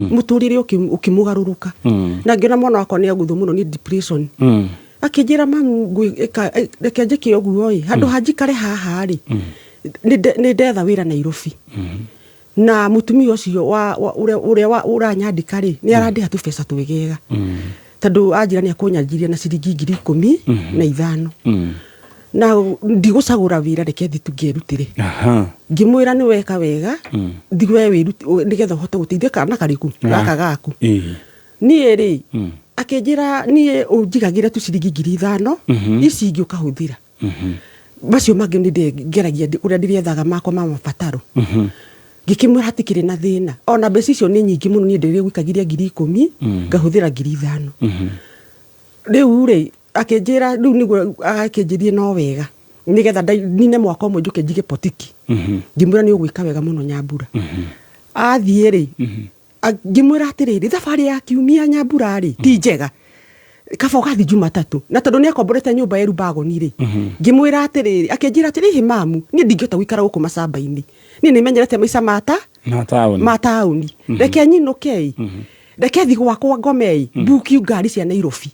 muturire ukimugaruruka na ngiona mwana wakwa ni aguthu muno ni depression akijira mamu reke njike oguo handu hanjikare haha ri ni ndetha wira Nairobi na mutumia ucio uria uranyandika ri ni arandiha tu pesa twegega tondu anjira ni akunyanjiria na ciringi 15,000 na ndigusagura wira reke thi tungierutire ngimwira ni weka wega ndigwe wiru nigetha hote guteithia kana kariku gaka gaku nie ri akijira nie unjigagira tu ciringi 5,000 ici ingi ukahuthira bacio mangi ni ngeragia uria ndiriethaga makwa mama pataro ngikimwira hatikire na thina ona mbeca icio ni nyingi muno ni ndirie gwikagiria 10,000 ngahuthira 5,000 riu ri akijira riu niguo akijirie no wega nigetha nine mwaka umwe njuke njige potiki ngimwira ni ugwika wega muno Nyambura athie ri ngimwira atiriri thabari ya kiumia Nyambura ri ti njega kaba ugathi Jumatatu na tondu ni akomborete nyumba yeru bagoni ri ngimwira atiriri akijira atiri mamu ni ndingihota gwikara guku macamba-ini ni nimenyerete maica ma tauni reke nyinuke reke thi gwakwa ngomei mbuki ngari cia Nairobi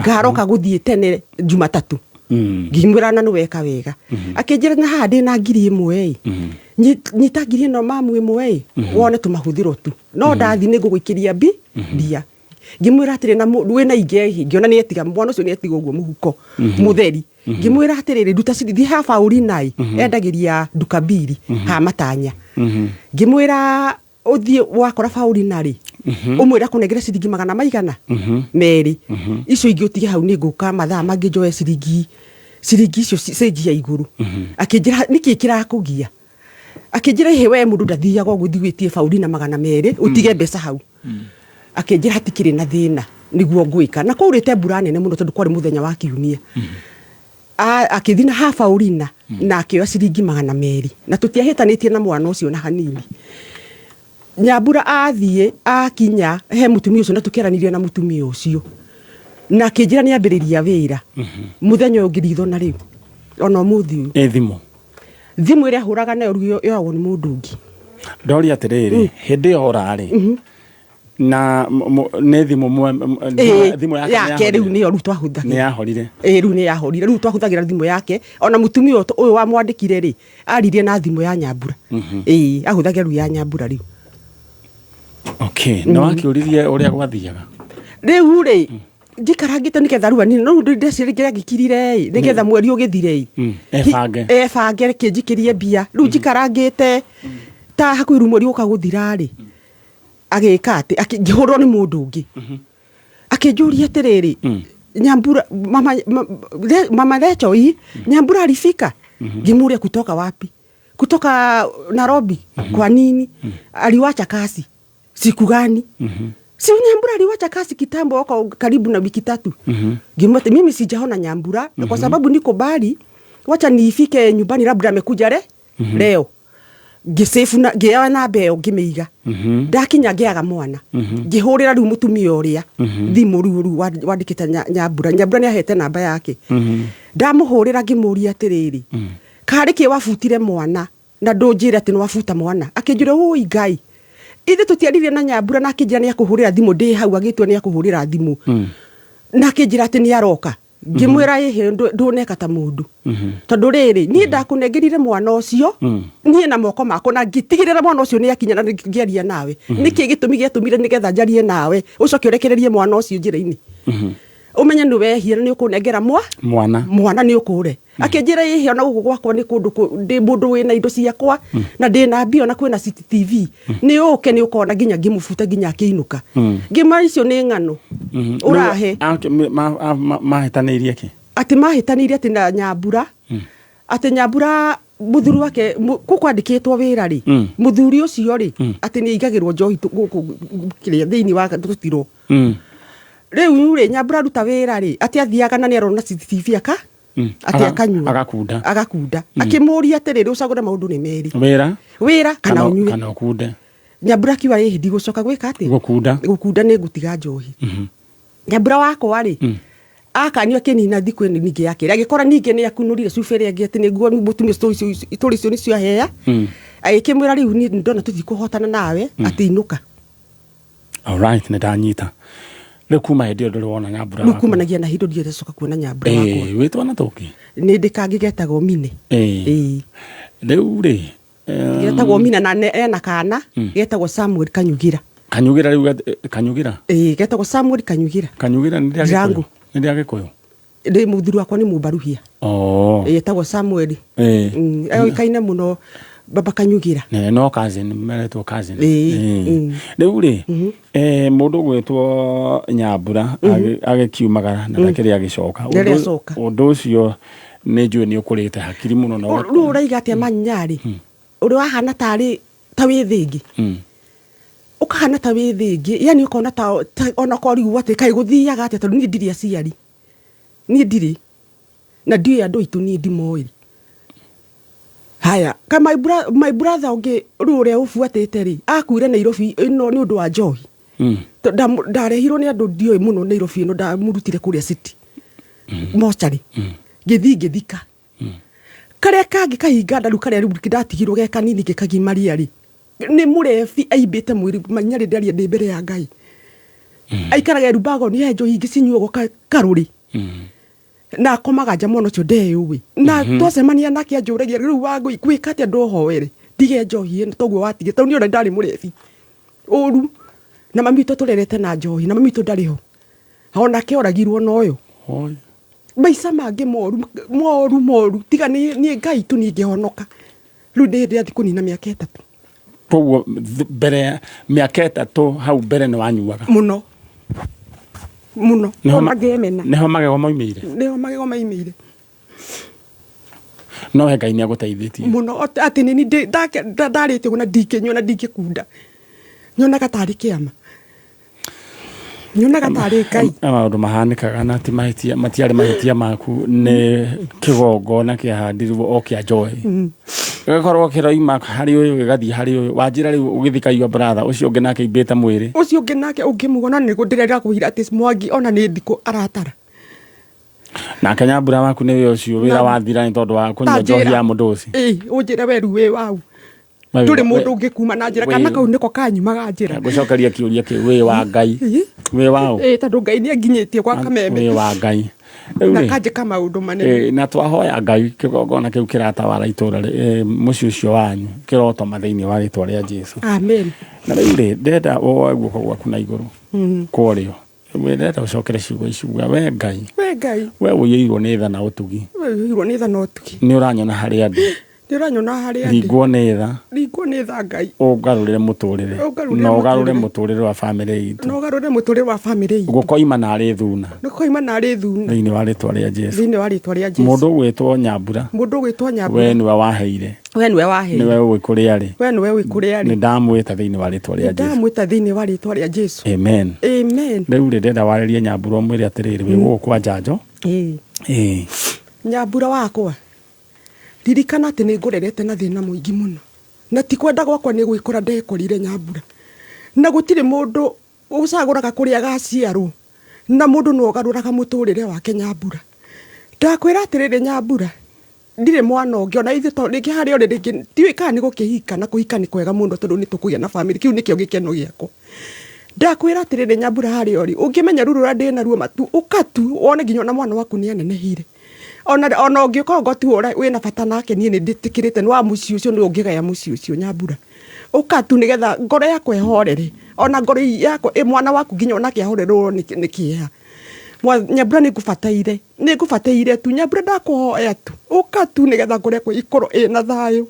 ngaroka guthie tene Jumatatu ngimwira na ni weka wega akijira na haha ndi na 1,000 nyita 1,000 mamu imwe wone tumahuthiro tu no ndathi ni ngugwikiria mbia ngimwira atiri na wina inge ngiona ni etiga mwana ucio ni etiga uguo muhuko mutheri ngimwira atiriri nduta cithi ha fauri nai endagiria duka mbiri ha matanya ngimwira uthie wakora fauri nari umwira kunengera ciringi 100 meri icio ingi utige hau ni nguka mathaa mangi njoe ciringi icio cenji ya iguru akijira niki kirakugia akijira ihe we mundu ndathiaga guthigwitie fauri na 200 utige mbeca hau akijira hatikire na thina niguo ngwika na kurite mbura nene muno tondu kwari muthenya wa kiumia akithina ha faurina na akioya ciringi 200 na tutiahitanitie na mwana ucio na hanini Nyambura athie akinya he mutumia ucio na tukiranirie na mutumia ucio na akijira ni ambiriria wira muthenya ungiritho na riu ona muthi thimu iria huraga nayo ruo yoagwo ni mundu ungi ndori atiriri hindi orari na ne thimu yake riu ni oru twahuthagira ni yahorire riu ni yahorire riu twahuthagira thimu yake ona mutumia uyu wa mwandikire ri aririe na thimu ya Nyambura ahuthagira riu ya Nyambura riu okay no akiuririe uria gwathiaga riu ri ndikarangite niketha ruani no ndecirigira ngikirire niketha mweri ugithire ebange kinjikirie mbia riu ndikarangite ta hakuiru mweri ukaguthira ri agika ati akihurwo ni mundu ungi akijuria atiriri Nyambura mama Rachel Nyambura alifika ngimuria kutoka wapi kutoka Nairobi kwa nini aliwacha kazi siku gani si Nyambura aliwacha kazi kitambo wako karibu na wiki 3 ngimwete mimi sijaona Nyambura kwa sababu niko bali wacha niifike nyumbani labda amekuja leo gisefu na giawa na beo ngimeiga ndakinya ngiaga mwana ngihurira riu mutumia uria thimu riu wandikita Nyambura ni ahete namba yake ndamuhurira ngimuria atiriri kari ki wafutire mwana na ndunjire ati no wafuta mwana akijure ui Ngai ithe tutiaririe na Nyambura na akijira ni akuhurira thimu ndi hau agitwa ni akuhurira thimu na akijira ati ni aroka ngimwira ihe nduneka ta mundu tondu riri ni ndakunengerire mwana ucio ni na moko mako na ngitigirira mwana ucio ni akinya na ngiaria nawe niki gitumi giatumire nigetha njarie nawe ucoke urekererie mwana ucio njira-ini umenye ni wehia ni ukunengera mwana ni ukure akijira ihe ona gugu gwakwa ni kundu ndi mundu wina indo ciakwa na ndi na mbio na kwina CCTV ni uke ni ukona ginya ngimufuta ginya akiinuka ngima icio ni ng'ano urahe mahitanirie ki ati mahitanirie ati na Nyambura ati Nyambura muthuri wake kukwandikitwo wira ri muthuri ucio ri ati ni igagirwo njohi kiria thiini wa tutiro riu ri Nyambura ruta wira ri ati athiaga na ni arona CCTV ati akanyua agakunda akimuria atiriri ucagure maundu ni meri wira kana unyue kana kunde Nyambura kiwa ndi gucoka gwika ati gukunda ni ngutiga njohi Nyambura wakwa ri akanyua kinina thiku ningi yake agikora ningi ni akunurire cubere agi ati ni guo mutumia story cio ni cio heya agikimwira riu ni ndona tuthi kuhotana nawe ati inuka Alright, ndanyita. Rĩu kuma hĩndĩ ĩyo ndũrĩ wona Nyambura waku. Rĩu kumanagia na hĩndĩ ndiĩcoka kuona Nyambura wakwa. Wĩtwo na tũki. Nĩ ndĩkangĩ getagwo Mine. Rĩu rĩ getagwo Mine na ena kana getagwo Samuel Kanyugira. Kanyugira rĩu Kanyugira? Getagwo Samuel Kanyugira. Kanyugira nĩ ndĩagĩkũyũ. Nĩ ndĩagĩkũyũ. Ndĩ mũthuri wakwa nĩ Mũbaruhia. Getagwo Samuel. Oĩkaine mũno Baba Kanyugira. No cousin, meretwo cousin. Rĩu rĩ mũndũ gwĩtwo Nyambura agĩkiumagara na ndakĩrĩ agĩcoka. Ũndũ ũcio nĩ njũĩ nĩ ũkũrĩte hakiri mũno na rĩu ũraiga atĩa Manyarĩ ũrĩ wahana ta wĩ thĩngĩ. Ũkahana ta wĩ thĩngĩ, yani ũkona ta ona korigu atĩ kaĩ gũthiaga atĩa tondũ niĩ ndirĩ aciari. Niĩ ndirĩ na ndiĩ andũ aitũ niĩ ndimoĩ. Haya, kama my brother ũngĩ rĩu ũrĩa ũbuatĩte rĩ akuire Nairobi ĩno nĩ ũndũ wa njohi. Ndarehirwo nĩ andũ ndiũĩ mũno Nairobi ĩno ndamũrutire kũrĩa city. Mochari. Ngĩthika. Karĩa kangĩ kahinga ndaru karĩa rĩu ndatigirwo ge kanini gĩkagimaria rĩ. Nĩ mũrebi aimbĩte mwĩrĩ Manyarĩ ndaria ndĩ mbere ya Ngai. Aikaraga Rubago nĩ njohi ingĩcinyuo karũrĩ. Na komaga njamono cio ndeyũĩ. Na twacemania nake anjũragia rĩu Wangũi gwĩka atĩa ndohoere. Ndige njohi ĩno toguo watigĩ. Tondũ niĩ ndarĩ mũrebi. Ũru. Na mami witũ tũrerete na njohi na mami witũ ndarĩ ho. Onake oragirwo na ũyũ. Maica mangĩ moru tiga niĩ Ngai tu ningĩhonoka. Rĩu ndĩrĩ kũnina mĩaka 3. Koguo mbere mĩaka 3 hau mbere nĩ wanyuaga mũno no magemena nĩho magego maumĩire no he Ngai nĩ agũteithĩtie mũno atĩ nĩ ndarĩte gũna ndingĩnyona ndingĩkunda nyonaga tarĩ kĩama nyonaga tarĩ Ngai maũndũ mahanĩkaga na ti mahĩtia matiarĩ mahĩtia maku nĩ kĩgongona kĩahandirwo o kĩa njohi gĩkorwo kĩroima harĩ ũyũ gĩgathiĩ harĩ ũyũ wanjĩra rĩu ũgĩthikaio brother ũcio ũngĩ nake imbĩte mwĩrĩ ũcio ũngĩ nake ũngĩmũgona nĩ ndĩrenda kũhira atĩ Mwangi ona nĩ ndikũ aratara nake Nyambura waku nĩwe ũcio wĩra wathira nĩ tondũ wa kũnyua njohi ya mũndũ ũcio ũnjĩre weru wĩ wau tũrĩ mũndũ ũngĩ kuma na njĩra kana kau nĩko kanyumaga njĩra ngũcokeria kĩũria kĩu wĩ wa Ngai wĩ wao tondũ Ngai nĩ anginyĩtie gwa kameme wĩ wa Ngai na kanjĩka maũndũ manene na twahoya Ngai kĩgongona kĩu kĩratawara itũũra mũciĩ ũcio wanyu kĩrotoma thĩinĩ wa rĩĩtwa rĩa Jesũ amen na rĩu rĩ ndenda woe guoko gwaku na igũrũ kũrĩo ndenda ũcokere ciugo iciuga we Ngai we ũiyũirwo nĩ tha na ũtugi nĩ ũranyona harĩ andũ ringwo nĩ tha Ngai ũngarũrĩre mũtũrĩre na ũgarũre mũtũrĩre wa bamĩrĩ itũ gũkoima narĩ thuna thĩinĩ wa rĩĩtwa rĩa Jesũ mũndũ ũgwĩtwo Nyambura we nĩwe waheire nĩwe ũĩ kũrĩa arĩ nĩ ndamwĩta thĩinĩ wa rĩĩtwa rĩa Jesũ amen rĩu rĩ ndenda warĩrie Nyambura ũmwĩre atĩrĩrĩ wĩ gũkũ kwa njanjo Nyambura wakwa ririkana atĩ nĩ ngũrerete na thĩna mũingĩ mũno na ti kwenda gwakwa nĩ gwĩkora ndekorire Nyambura na gũtirĩ mũndũ ũcagũraga kũrĩa agaciarwo na mũndũ no ũgarũraga mũtũrĩre wake Nyambura ndakwĩra atĩrĩrĩ Nyambura ndirĩ mwana ũngĩ ona ithe tondũ rĩngĩ harĩa ũrĩ rĩngĩ tiũĩ kana nĩ gũkĩhika na kũhika nĩ kwega mũno tondũ nĩ tũkũgĩa na bamĩrĩ kĩu nĩkĩo gĩkeno gĩakwa ndakwĩra atĩrĩrĩ Nyambura harĩa ũrĩ ũngĩmenya rũrũ ndĩ naruo matu ũkatu wone nginya na mwana waku nĩ anenehire ona ũngĩkorwo tu wĩna bata nake niĩ nĩ ndĩtĩkĩrĩte nĩ wa mũciĩ ũcio nĩ ũngĩgaya mũciĩ ũcio Nyambura ũkatu nĩgetha ngoro yakwa ĩhorere ona ngoro yakwa mwana waku nginya onake ahorerwo nĩ kĩeha Nyambura nĩ ngũbataire tu Nyambura ndakũhoya tu ũkatu nĩgetha ngoro yakwa ikorwo ĩna thayũ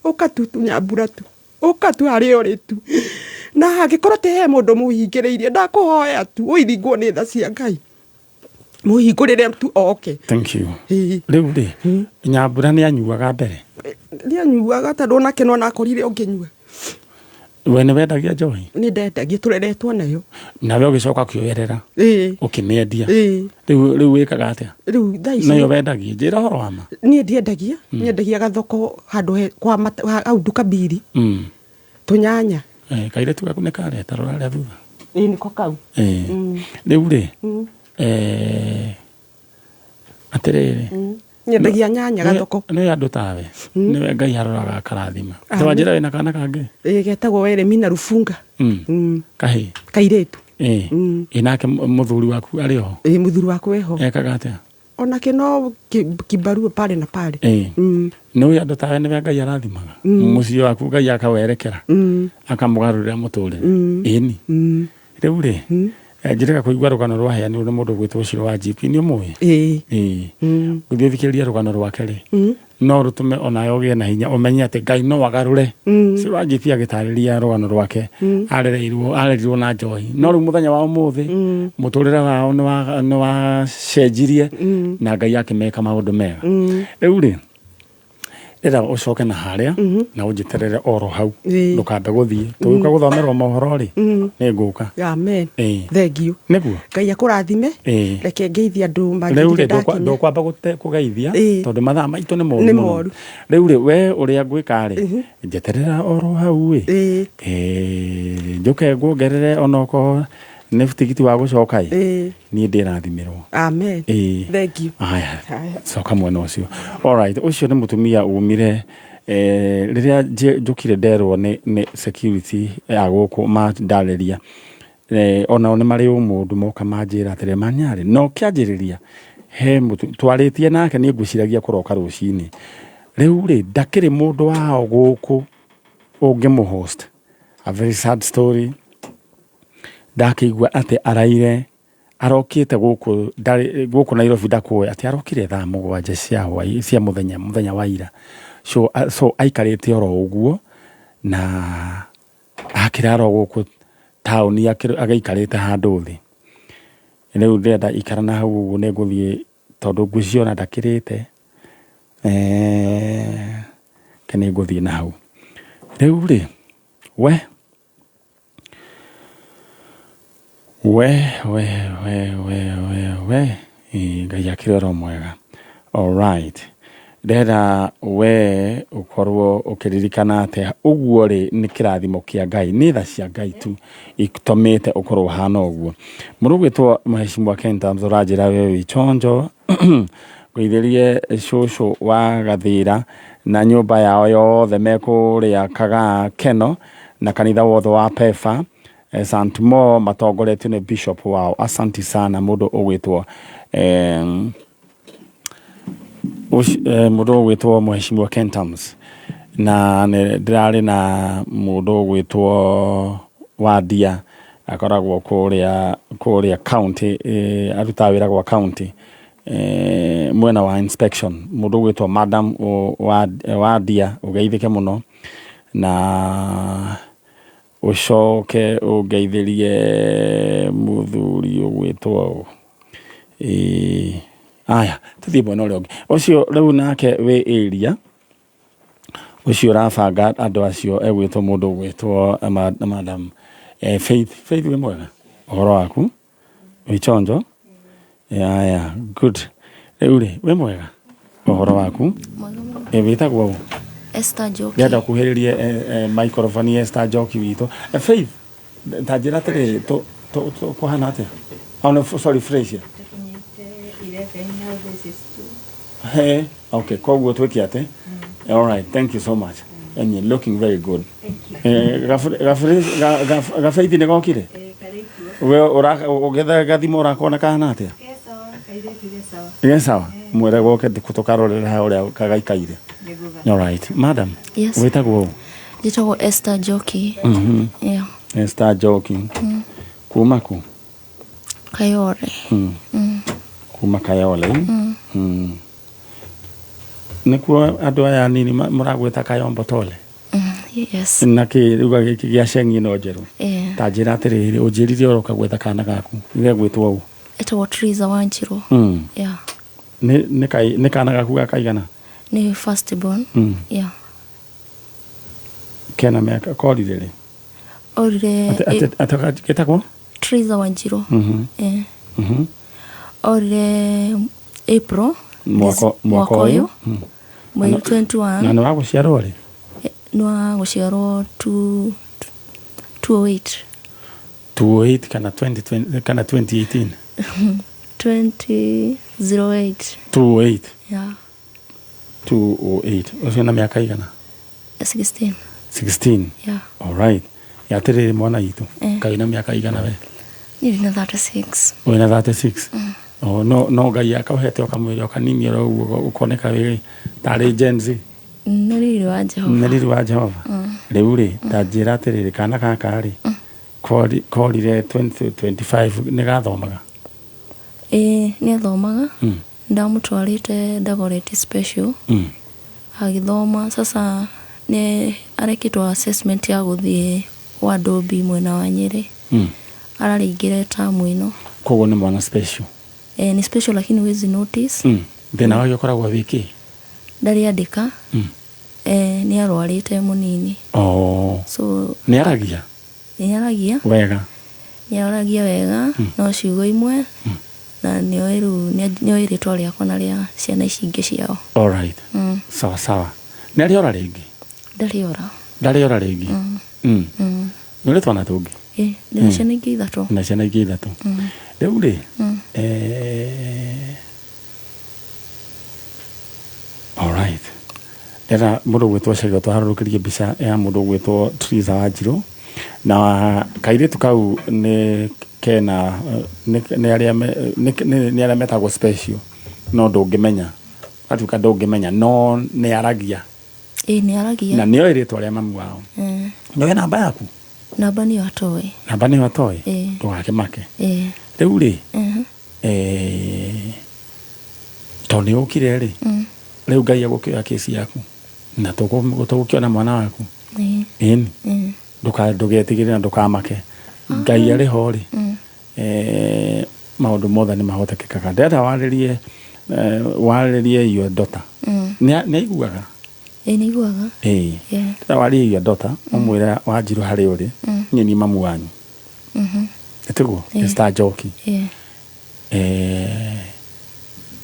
ũkatu tu Nyambura tu ũkatu harĩa ũrĩ tu na hangĩkorwo te he mũndũ mũhingĩrĩirie ndakũhoya tu ũiringwo nĩ tha cia Ngai mũhingũrĩre tu oke thank you rĩu rĩ Nyambura nĩ anyuaga mbere nĩ anyuaga tondũ onake no nakorire ũngĩnyua we nĩ wendagia njohi nĩ ndendagia tũreretwo nayo nawe ũgĩcoka ũkĩoyerera ũkĩmĩendia rĩu wĩkaga atĩa rĩu thaa ici nayo wendagia njĩra ũhoro wa ma niĩ ndiendagia nyendagia gathoko handũ hau nduka mbiri tũnyanya kairĩtu gaku nĩ kareta rũrarĩa thutha nĩko kau rĩu rĩ atĩrĩrĩ nyendagia nyanya gathoko nĩ andũ tawe nĩwe Ngai aroraga akarathima twanjĩra wĩna kana kangĩ getagwo Weremina Rufunga kahĩ kairĩtu nake mũthuri waku arĩ ho mũthuri waku eho ekaga atĩa onake no kibarua pale na pale nĩ andũ tawe nĩwe Ngai arathimaga mũciĩ waku Ngai akawerekera akamũgarũrĩra mũtũrĩre ĩni rĩu rĩ njĩrĩga kũigua rũgano rwa heani nĩ mũndũ gwĩtwo Ciro wa GP nĩ ũmũĩ gũthiĩ thikĩrĩria rũgano rwake rĩ no rũtũme onawe ũgĩe na hinya ũmenye atĩ Ngai no agarũre Ciro wa GP agĩtarĩria rũgano rwake arereirwo na njohi no rĩu mũthenya wa ũmũthĩ mũtũrĩre wao nĩ wacenjirie na Ngai akĩmeka maũndũ mega rĩu rĩ ĩra ũcoke na harĩa na ũnjĩterere oro hau ndũkambe gũthiĩ tũgĩũka gũthomerwo mohoro rĩ nĩ ngũka amen thengiũ nĩguo Ngai akũrathime reke ngeithia andũ rĩu ndũkwamba kũgeithia tondũ mathaa maitũ nĩ moru rĩu rĩ we ũrĩa ngwĩka rĩ njeterera oro hau njũke nguongerere onoko nĩ tigiti wa gũcoka niĩ ndĩrathimirwo amen thank you aya coka mwena ũcio alright ũcio nĩ mũtumia umire rĩrĩa njũkire nderwo nĩ security ya gũkũ mandarĩria ona nĩ marĩ mũndũ moka manjĩra atĩrĩ Manyarĩ no kĩanjĩrĩria he twarĩtie nake niĩ ngwĩciragia kũroka rũcinĩ rĩu rĩ ndakĩrĩ mũndũ wao gũkũ ũngĩmũhost a very sad story ndakĩigua atĩ araire arokĩte gũkũ Nairobi ndakuoya atĩ arokire thaa 7 cia mũthenya wa ira so aikarĩte oro ũguo na akĩrara gũkũ taũni agaikarĩte handũ thĩ rĩu ndenda ikara na hau ũguo nĩ ngũthiĩ tondũ ngwĩciona ndakĩrĩte nĩ ngũthiĩ na hau rĩu rĩ we Ngai akĩrora mwega alright ndera we ũkorwo ũkĩririkana atĩ ũguo rĩ nĩ kĩrathimo kĩa Ngai nĩ tha cia Ngai tu itũmĩte ũkorwo hana ũguo mũrũgwĩtwo Mheshimiwa Kentams ũranjĩra we wĩchonjo ngũithĩrie cũcũ wa Gathĩra na nyũmba yao yothe mekũrĩa kaga Keno na kanitha wothe wa Pefa St. Mo matongoretio nĩ bishop wao asanti sana mũndũ ũgwĩtwo mũndũ ũgwĩtwo Mheshimiwa Kentams na ndĩrarĩ na mũndũ ũgwĩtwo Wadia akoragwo kũrĩa county arutaga wĩra gwa county mwena wa inspection mũndũ ũgwĩtwo Madam Wadia ũgeithĩke mũno na ucoke ungeithĩrie mũthuri ũgwĩtwo aya tuthiĩ mwena ũrĩa ũngĩ ũcio rĩu nake wĩ area ũcio ũrabanga andũ acio egwĩtwo mũndũ ũgwĩtwo Madam Faith wĩ mwega ũhoro waku wĩchonjo aya good rĩu rĩ wĩ mwega ũhoro waku wĩtagwo Esther Joki. Ndenda kuhĩrĩrie microphone Esther Joki witũ. Faith, tajira tere to kuhana atĩa? Oh no, sorry, Fraser. 11 now this is 2. Hey, okay, koguo twĩke atĩ. All right, thank you so much. And you're looking very good. Thank you. Gafaith nĩ gokire? We ũgetha gathimo ũrakona kahana atĩa? Yes, sawa. Mwere goke tukarorera ũrĩa kagaikaire. All right, madam. Yes. Wĩtagwo Njĩtagwo Esther Joki. Yeah. Esther Joki. Kuma ku? Kayole. Kuma Kayole. Nĩkuo andũ aya nini mũragwĩta Kayombo Tole. Yes. Na kĩruga gĩkĩ gĩa Ceng'i no njerũ. Ta njĩra atĩrĩrĩ ũnjĩrire ũroka gwetha kana gaku. Nĩ gwĩtwo ũũ. Etagwo Triza Wanjiru. Yeah. Nĩ kana gaku gakaigana? Ni first born. Yeah. Kena mĩaka korire rĩ? Orire getagwo Triza Wanjiru. Orire April mwaka ũyũ mweri 21. Na nĩ wa gũciarwo rĩ? Nĩ wa gũciarwo 208. 208 kana 2020 kana 2018? 2008. 28. Yeah. 208 ucio na miaka igana 16 yeah all right yatiriri mwana itu kaina miaka igana we ni na 36 wena 36 oh no ngai akauhete okamwiri okanini ro ukoneka we tari Gen Z nari wa Jehova riu ri ndanjira atiriri kana kaka ri korire 2025 ni gathomaga ni athomaga ndamutwarite Dagoretti special agithoma sasa ni arekitwa assessment ya guthie wa Ndombi mwena wa Nyeri araringire tamu ino kogo ni mwana special ni special lakini wezi notice thina wake ukoragwo wiki ndari andika ni arwarite munini so ni aragia wega no ciugo imwe na nio iritwa riakwa na ria ciana ici ingi ciao all right sawa ni ariora ringi ndariora ringi nuri twana tungi ni ciana ingi ithatu riu ri all right era mundu gwitwo Shario twaharukirie mbica ya mundu gwitwo Triza Wanjiru na kairitu kau ni kena ni aria metagwo special no ndungimenya atuka ndungimenya no ni aragia ni aragia na nio iritwa ria mamu wao ndio namba yaku namba ni atoi ndugakimake riu ri toni ukire ri riu ngai agukioya kesi yaku na tugukiona mwana waku ndugetigirira ndukamake ngai ari hori maundu mothe ni mahotekekaga ndeta waririe your daughter ni iguaga ni iguaga ndeta waririe your daughter umwira Wanjiru hari uri ni mamu wanyu etiguo Esther Njoki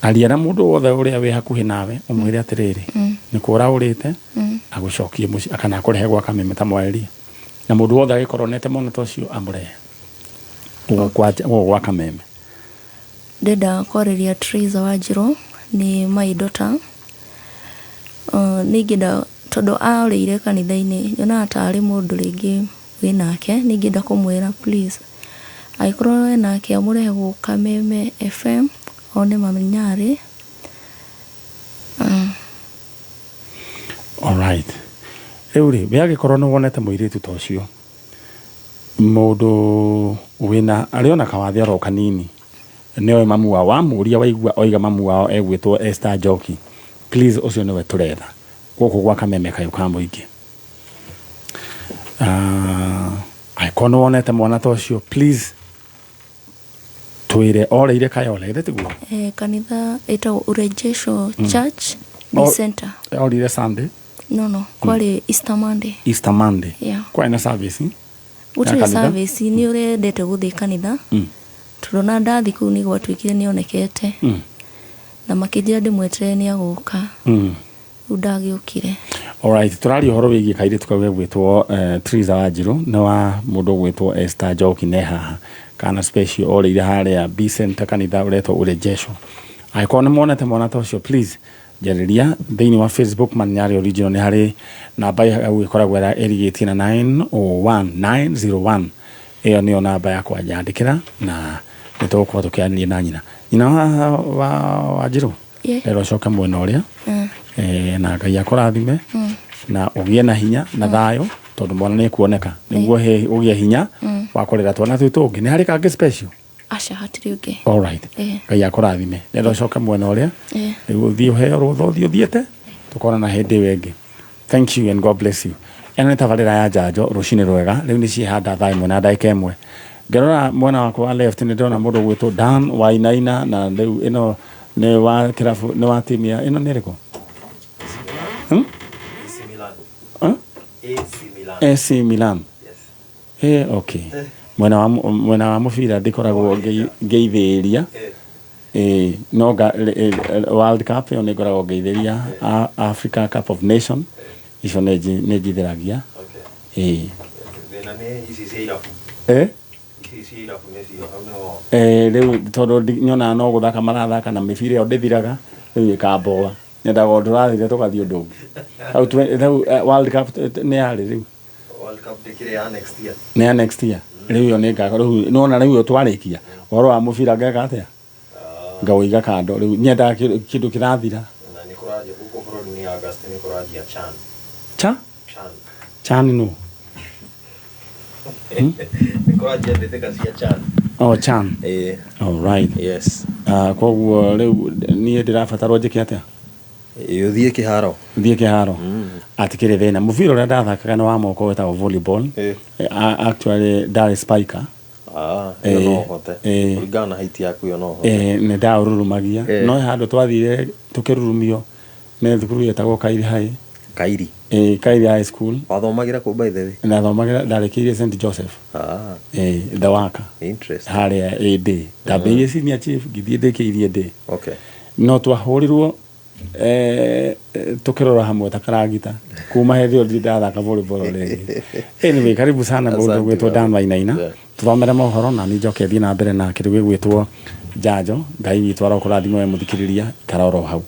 aliana mundu wothe uria we hakuhi nawe umwire atiriri ni kura urite agucokie muci akana kurehe gwa kameme ta mweri na mundu wothe agikoronete mono tocio amure gwa kameme ndenda kwariria Triza Wanjiru ni my daughter ningida todo aurire kanitha-ini nyona atari mundu ringi winake ningida kumwira please aikorwo nake amurehe gwa Kameme FM one mamenyare all right euri biage korona wonete muiritu tocio mundu wina ariona kawathi ro kanini niwe mamu wa muria waigua oiga mamu wao egwitwo Esther Njoki please ucio niwe turetha guku gwa Kameme kayo ka muingi aikono wonete mwana tocio please twire oreire kayole retiguo kanitha eta Urejesho Church Center orire Sunday no kwali Easter Monday kwa ina service utire service ni urendete guthi kanitha turona ndathi ku ni gwatwikire ni onekete na makijira ndimwetere ni aguka udagiukire all right turari horo wigi kaire tukawe gwitwo Triza Wanjiru na wa mundu gwitwo Esther Njoki neha kana special orire haria B Center kanitha uretwo Urejesho aikona monete mwana tocio please jariria thini wa Facebook Manyari Original ni hari namba ya ikoragwo era erigiti na 901901 iyo niyo namba yakwa yandikira na nitokwa tukiania na nyina wa Wanjiru ero coka mwena uria na ngai akurathime na ugie na hinya na thayo tondu mwana ni kuoneka niguo ugie hinya wa kurera twana tutungi ni hari kange special asha hatiri uge all right ngai akurathime ero coka mwena uria niguo thio he rutho thio thiete tukona na hindi wengi thank you and God bless you ena tabarira ya njanjo rucini rwega riu ni cihanda thayo mwena ndaika imwe ngerora mwena wakwa wa left ni ndona mundu gwitwo Dan Wainaina na riu ino ni wa kirafu ni wa timia ino ni riko AC Milan yes okay mwena wa mufira ndikoragwo ngeithiria noga World Cup ni ngoragwo ngeithiria Africa Cup of Nation icio ne jithiragia riu tondu nyona no guthaka marathaka na mibira iyo ndithiraga riu ikamboa nyenda gondurathire tugathie ndungu au World Cup ne yari riu World Cup dikire ya next year ne ya next year riu yo ne ngaka riu nona riu twarikia woro wa mubira ngeka atia ngawiga kando riu nyenda kindu kirathira na nikuraje huko bro ni August nikuraje Chan Chan no nikuraje ndeteka cia Chan Chan all right yes koguo riu ni ndirabatarwo njike atia thie kiharo atikire thina mubira uria ndathakaga ni wa moko weta volleyball actually Dar Spiker no hote urigana haiti yaku yo no hote ne ndaururumagia no handu twathire tukirurumio ne thukuru yetagwo Kairi High School wathomagira ku by the way na thomagira ndarekirie St Joseph Dawaka interesting haria AD ndabe senior chief githie ndekirie D okay no twahurirwo tukirora hamwe takaragita kuma hethi odi ndathaka volleyball rege anyway karibu sana mundu gwetwo Dan Wainaina tuthomere mohoro na ni njoke thie na mbere na kindu gwetwo Njanjo Ngai witwara kurathimo we muthikiriria karoro hau